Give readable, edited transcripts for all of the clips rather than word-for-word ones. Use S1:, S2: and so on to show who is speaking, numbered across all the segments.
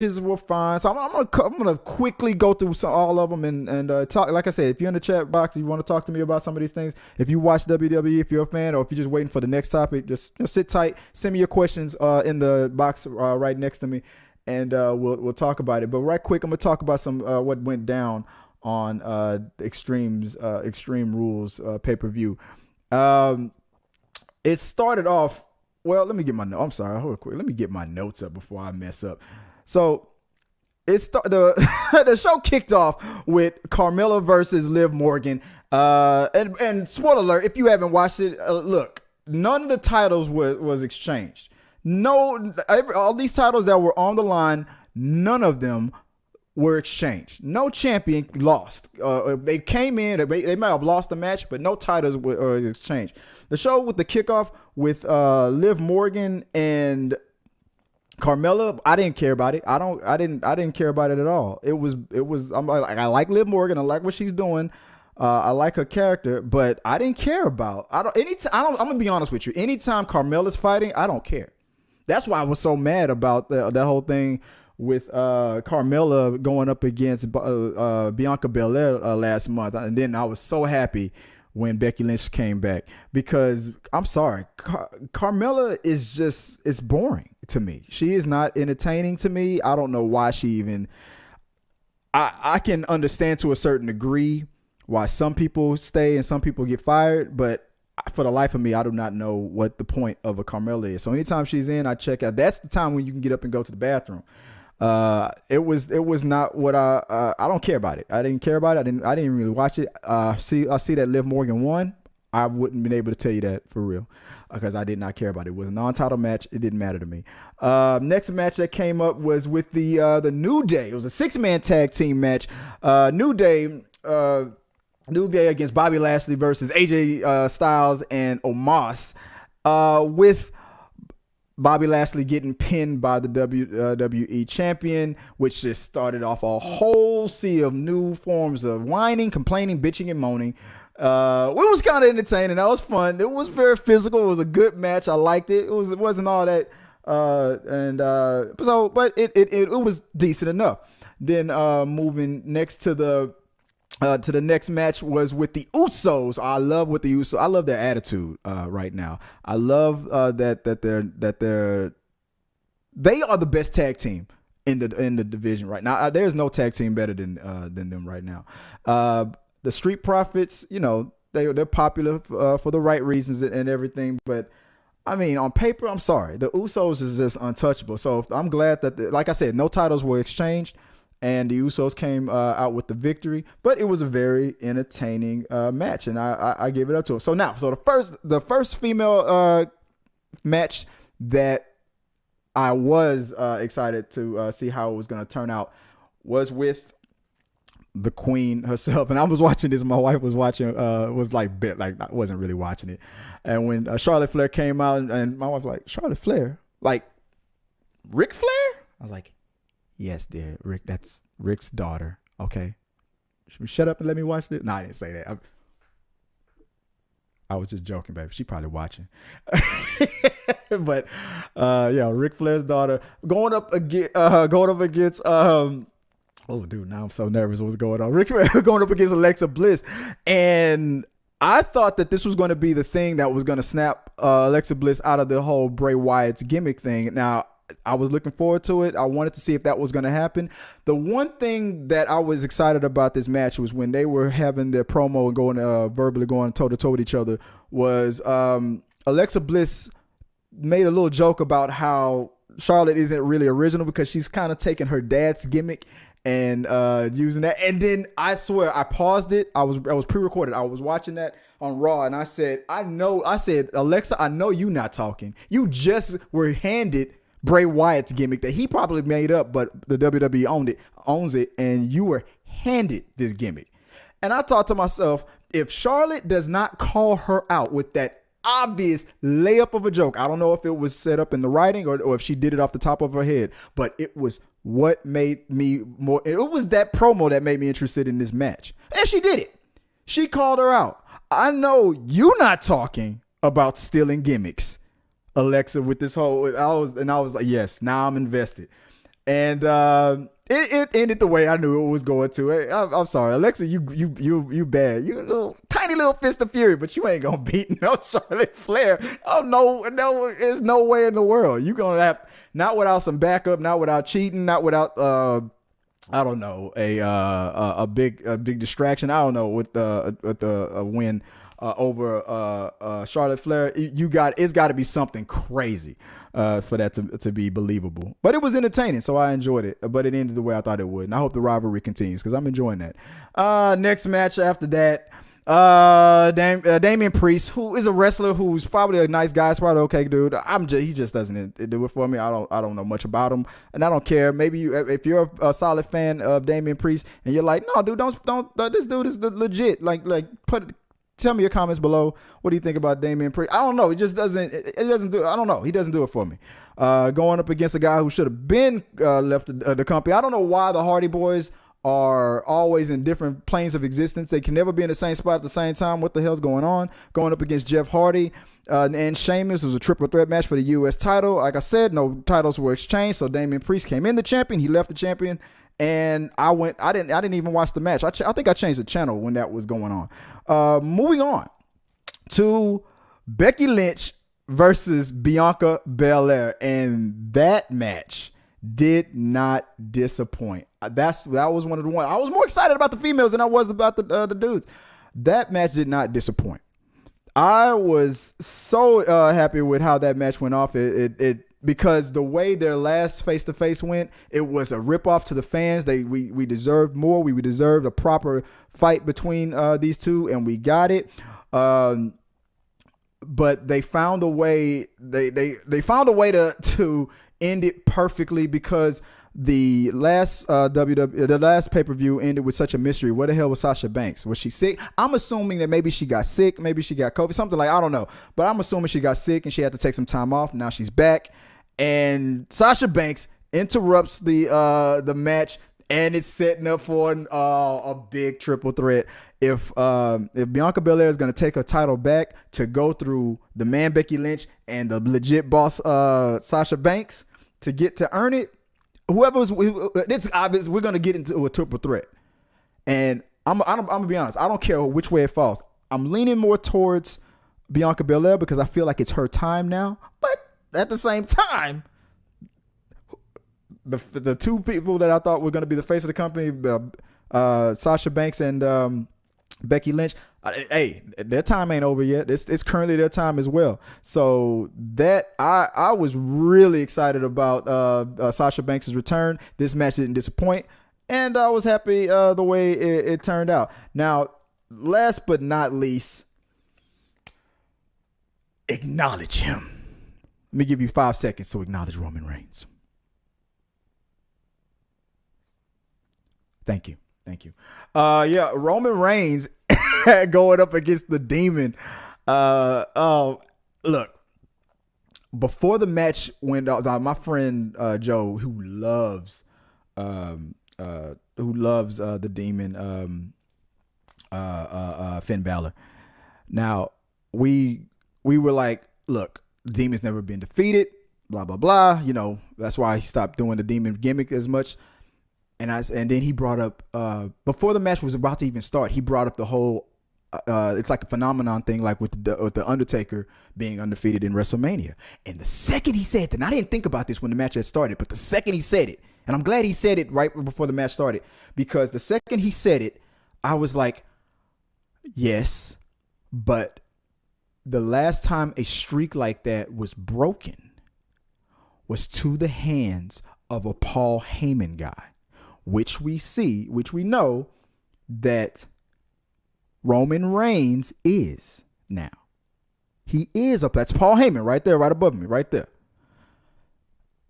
S1: were fine. So I'm gonna quickly go through all of them and talk. Like I said, if you're in the chat box, you want to talk to me about some of these things. If you watch WWE, if you're a fan, or if you're just waiting for the next topic, just sit tight. Send me your questions in the box right next to me, and we'll talk about it. But right quick, I'm gonna talk about some what went down on Extreme Rules pay-per-view. It started off. Well, let me get my. I'm sorry. Hold on quick. Let me get my notes up before I mess up. So the show kicked off with Carmella versus Liv Morgan. And spoiler alert, if you haven't watched it, look, none of the titles was exchanged. All these titles that were on the line, none of them were exchanged. No champion lost. They came in, they might have lost the match, but no titles were exchanged. The show with the kickoff with Liv Morgan and Carmella, I didn't care about it. I didn't care about it at all. It was. I like Liv Morgan. I like what she's doing. I like her character, but I didn't care about. I'm gonna be honest with you. Anytime Carmella's fighting, I don't care. That's why I was so mad about that whole thing with Carmella going up against Bianca Belair last month, and then I was so happy when Becky Lynch came back, because I'm sorry, Carmella is just, it's boring to me. She is not entertaining to me. I don't know why she even, I can understand to a certain degree why some people stay and some people get fired, but for the life of me, I do not know what the point of a Carmella is. So anytime she's in, I check out. That's the time when you can get up and go to the bathroom. It was not what I don't care about it. I didn't care about it. I didn't really watch it. I see that Liv Morgan won. I wouldn't been able to tell you that for real, because I did not care about it. It was a non-title match. It didn't matter to me. Next match that came up was with the New Day. It was a 6-man tag team match. New Day against Bobby Lashley versus AJ Styles and Omos, with Bobby Lashley getting pinned by the WWE champion, which just started off a whole sea of new forms of whining, complaining, bitching, and moaning. It was kind of entertaining. That was fun. It was very physical. It was a good match. I liked it. It wasn't all that, but it was decent enough. Then moving next to the next match was with the Usos. I love their attitude right now. I love that they are the best tag team in the division right now. There's no tag team better than them right now. The Street Profits, they're popular for the right reasons and everything, but I mean, on paper, I'm sorry, the Usos is just untouchable. So I'm glad that, like I said, no titles were exchanged, and the Usos came out with the victory. But it was a very entertaining match, and I gave it up to them. So the first female match that I was excited to see how it was going to turn out was with the Queen herself. And I was watching this. My wife was watching. Was like I wasn't really watching it. And when Charlotte Flair came out, and my wife was like, Charlotte Flair, like Ric Flair? I was like, yes, dear, Rick. That's Rick's daughter. Okay, shut up and let me watch this. No, I didn't say that. I was just joking, baby. She probably watching. But yeah, Ric Flair's daughter going up against oh, dude, now I'm so nervous. What's going on? Ric Flair going up against Alexa Bliss, and I thought that this was going to be the thing that was going to snap Alexa Bliss out of the whole Bray Wyatt's gimmick thing. Now, I was looking forward to it. I wanted to see if that was going to happen. The one thing that I was excited about this match was when they were having their promo and going verbally going toe to toe with each other. Was Alexa Bliss made a little joke about how Charlotte isn't really original because she's kind of taking her dad's gimmick and using that. And then I swear I paused it. I was pre-recorded. I was watching that on Raw, and I said, Alexa, I know you not talking. You just were handed Bray Wyatt's gimmick that he probably made up, but the WWE owns it, and you were handed this gimmick. And I thought to myself, if Charlotte does not call her out with that obvious layup of a joke, I don't know if it was set up in the writing or if she did it off the top of her head, but it was what made me more. It was that promo that made me interested in this match, and she did it. She called her out. I know you not talking about stealing gimmicks, Alexa, with this whole. I was like, yes, now I'm invested. And it ended the way I knew it was going to. I'm sorry, Alexa, you bad. You a little tiny little fist of fury, but you ain't gonna beat no Charlotte Flair. Oh no, there's no way in the world. You gonna have, not without some backup, not without cheating, not without I don't know, a big distraction. I don't know, with the win over Charlotte Flair. It's got to be something crazy for that to be believable. But it was entertaining, so I enjoyed it. But it ended the way I thought it would, and I hope the rivalry continues because I'm enjoying that. Next match after that, Damien Priest, who is a wrestler who's probably a nice guy, he's probably okay dude. He just doesn't do it for me. I don't know much about him, and I don't care. Maybe if you're a solid fan of Damien Priest and you're like, no dude, don't this dude is legit. Tell me your comments below. What do you think about Damien Priest? I don't know. It doesn't do. I don't know. He doesn't do it for me. Going up against a guy who should have been left the company. I don't know why the Hardy Boys are always in different planes of existence. They can never be in the same spot at the same time. What the hell's going on? Going up against Jeff Hardy and Sheamus. It was a triple threat match for the U.S. title. Like I said, no titles were exchanged. So Damien Priest came in the champion. He left the champion. And I didn't even watch the match. I think I changed the channel when that was going on. Moving on to Becky Lynch versus Bianca Belair, and that match did not disappoint. That was one of the ones I was more excited about the females than I was about the dudes. That match did not disappoint. I was so happy with how that match went off. Because the way their last face-to-face went, it was a rip-off to the fans. We deserved more. We deserved a proper fight between these two, and we got it. But they found a way. They found a way to end it perfectly because the last the last pay-per-view ended with such a mystery. What the hell was Sasha Banks? Was she sick? I'm assuming that maybe she got sick, maybe she got COVID, something like, I don't know. But I'm assuming she got sick and she had to take some time off. Now she's back. And Sasha Banks interrupts the match, and it's setting up for a big triple threat. If Bianca Belair is going to take her title back to go through the man Becky Lynch and the legit boss Sasha Banks to get to earn it, it's obvious we're going to get into a triple threat. And I'm gonna be honest, I don't care which way it falls. I'm leaning more towards Bianca Belair because I feel like it's her time now, but at the same time, the two people that I thought were going to be the face of the company, Sasha Banks and Becky Lynch, hey, their time ain't over yet. It's currently their time as well. So that I was really excited about Sasha Banks' return. This match didn't disappoint, and I was happy the way it turned out. Now, last but not least, acknowledge him. Let me give you 5 seconds to acknowledge Roman Reigns. Thank you. Yeah, Roman Reigns going up against the Demon. Look, before the match went out, my friend Joe, who loves the Demon, Finn Balor. Now, we were like, look, Demon's never been defeated, blah, blah, blah. You know, that's why he stopped doing the Demon gimmick as much. And then he brought up, before the match was about to even start, he brought up the whole, it's like a phenomenon thing, like with the Undertaker being undefeated in WrestleMania. And the second he said that, and I didn't think about this when the match had started, but the second he said it, and I'm glad he said it right before the match started, because the second he said it, I was like, yes, but the last time a streak like that was broken was to the hands of a Paul Heyman guy, which we know that Roman Reigns is now. He is up. That's Paul Heyman right there, right above me, right there.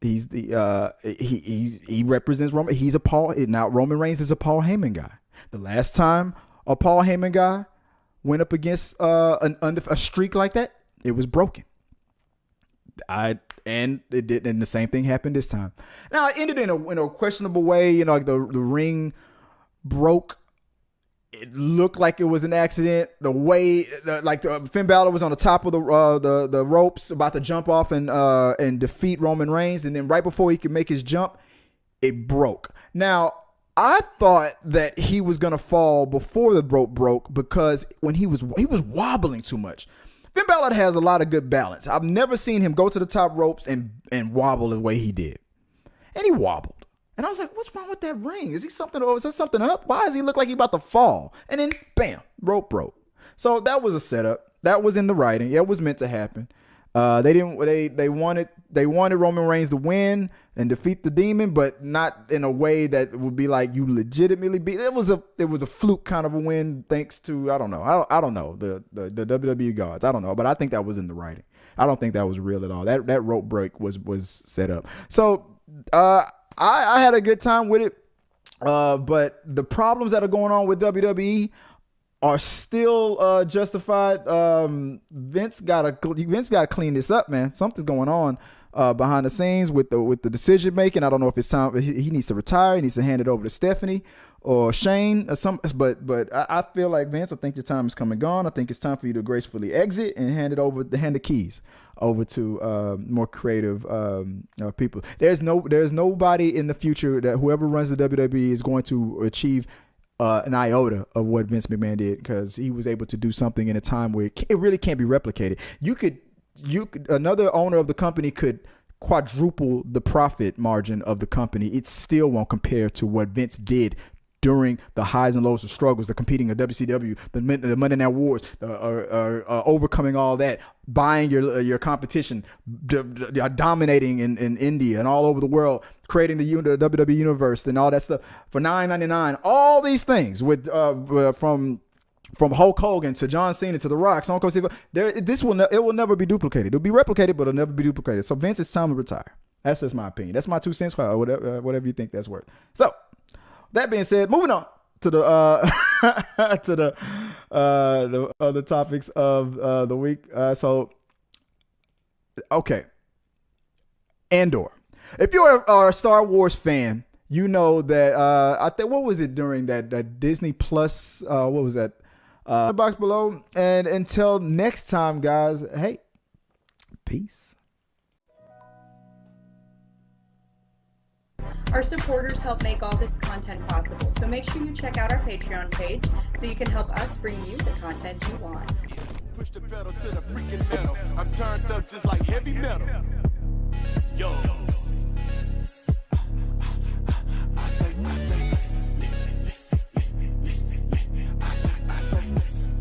S1: He's the he represents Roman. He's a Paul. Now Roman Reigns is a Paul Heyman guy. The last time a Paul Heyman guy went up against a streak like that, it was broken. And it did, and the same thing happened this time. Now it ended in a questionable way. You know, like the ring broke. It looked like it was an accident. The way, Finn Balor was on the top of the ropes, about to jump off and defeat Roman Reigns, and then right before he could make his jump, it broke. Now, I thought that he was gonna fall before the rope broke because when he was wobbling too much. Finn Balor has a lot of good balance. I've never seen him go to the top ropes and wobble the way he did. And he wobbled. And I was like, what's wrong with that ring? Is there something up? Why does he look like he about to fall? And then bam, rope broke. So that was a setup. That was in the writing. It was meant to happen. They wanted Roman Reigns to win and defeat the Demon, but not in a way that would be like you legitimately beat. It was a fluke kind of a win, thanks to I don't know the WWE gods. I don't know, but I think that was in the writing. I don't think that was real at all. That rope break was set up. So I had a good time with it, but the problems that are going on with WWE are still justified. Vince gotta clean this up, man. Something's going on behind the scenes with the decision making. I don't know if it's time. He needs to retire. He needs to hand it over to Stephanie or Shane or some. But I feel like Vince, I think your time is come and gone. I think it's time for you to gracefully exit and hand the keys over to more creative people. There's nobody in the future that whoever runs the WWE is going to achieve an iota of what Vince McMahon did, because he was able to do something in a time where it really can't be replicated. Another owner of the company could quadruple the profit margin of the company. It still won't compare to what Vince did during the highs and lows of struggles, the competing at WCW, the Monday Night Wars, overcoming all that, buying your competition, dominating in India and all over the world, creating the WWE universe and all that stuff for $9.99. All these things with from Hulk Hogan to John Cena to The Rock, Stone Cold Steve, it will never be duplicated. It'll be replicated, but it'll never be duplicated. So Vince, it's time to retire. That's just my opinion. That's my 2 cents. Whatever you think that's worth. So that being said, moving on to the other topics of the week. Okay, Andor. If you're a Star Wars fan, you know that I think what was it during that Disney Plus? What was that? The box below. And until next time, guys. Hey, peace.
S2: Our supporters help make all this content possible, so make sure you check out our Patreon page so you can help us bring you the content you want.
S3: Push the pedal to the freaking metal. I'm turned up just like heavy metal. Yo.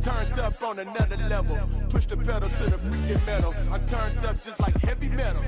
S3: Turned up on another level. Push the pedal to the freaking metal. I'm turned up just like heavy metal.